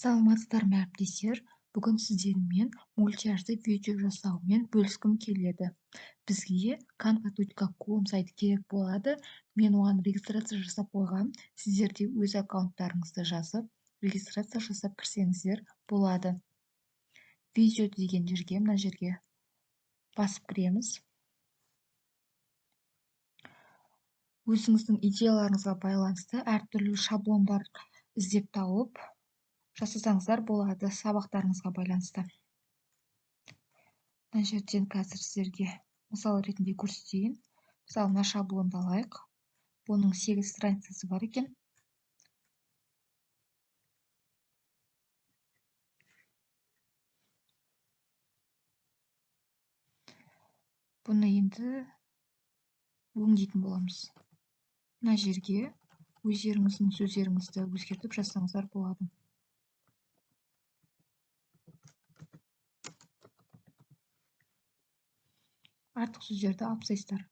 Саламатсыздар ма әріптестер? Бүгін сіздермен мультяжды видео жасаумен бөліскім келеді. Бізге canva.com сайты керек болады. Мен оған регистрация жасап қойғам. Сіздер де өз аккаунттарыңызды жазып, регистрация жасап кірсеңіздер болады. Видео деген жерге, мына жерге басып кіреміз. Өзіңіздің идеяларыңызға байланысты әртүрлі шаблондар іздеп тауып жасасаңыздар болады сабақтарыңызға байланысты. Мына жерден қазір сіздерге мысал ретінде көрсетейін. Мысалы, мына шаблонды алайық. Бұның 8 страницасы бар екен. Бұны енді өңдейтін боламыз. Мына жерге өздеріңіздің сөздеріңізді өзгертіп жазсаңыздар болады. Артық сөздерді алып тастайсыздар.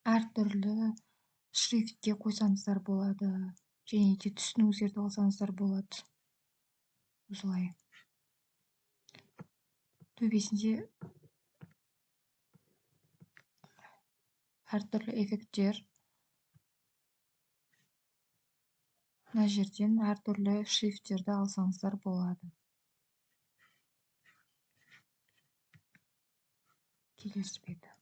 Әртүрлі шрифтке қойсаңыздар болады, және де түсін өзгертіп алсаңыздар болады. Осылай. Төбесінде әртүрлі эффекттер. Мына жерден әртүрлі шрифттерді алсаңыздар болады. Келесі бет.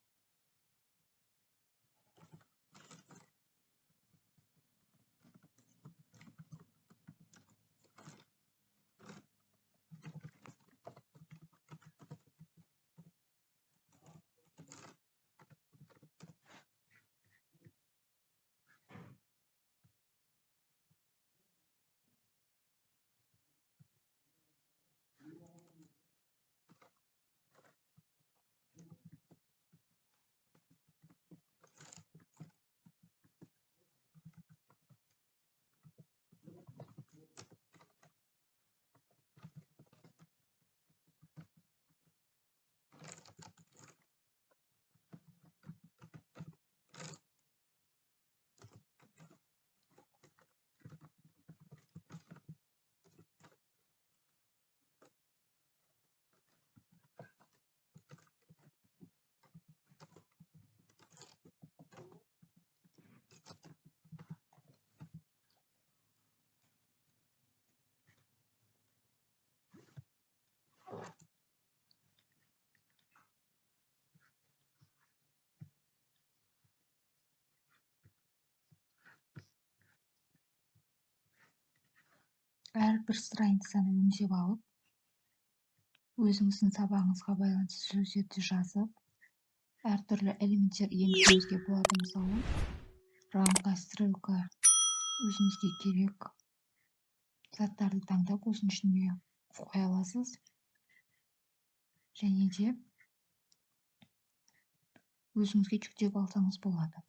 Әрбір страницаны өңдеп алып, өзіңіздің сабағыңызға байланысты сөздерді жазып, әртүрлі элементтер енгізуіңізге болады. Мысалы, рамка, стрелка, өзіңізге керек заттарды таңдап, осының ішіне қоя аласыз. Және де өзіңізге жүктеп алсаңыз болады.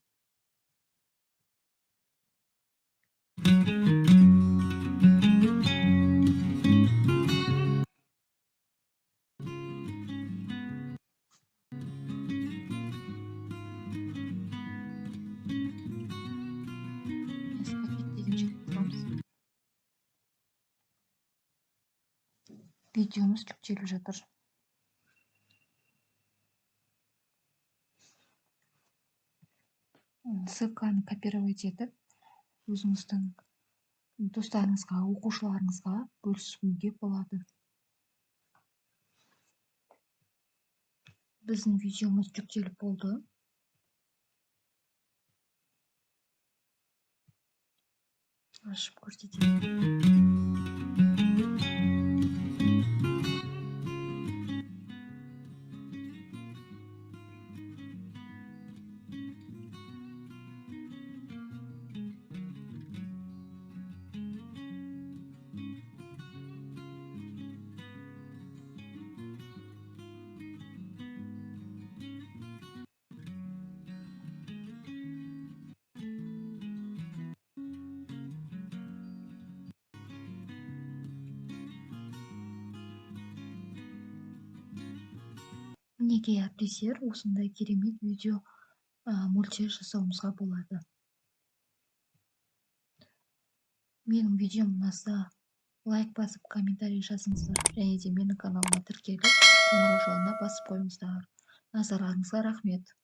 Видеомыз жүктеліп жатыр. Ссылканы копировать етіп, өзіңіздің достарыңызға, оқушыларыңызға бөлісуге болады. Біздің видеомыз жүктеліп болды. Ашып көрсетейін. мінекей әріптестер, осындай керемет видео мультяж жасауымызға болады. Менің видеом ұнаса, лайк басып, комментарий жазыңыздар, және де менің каналыма тіркеліп, қоңырау жағына басып қойыңыздар. Назарларыңызға рахмет.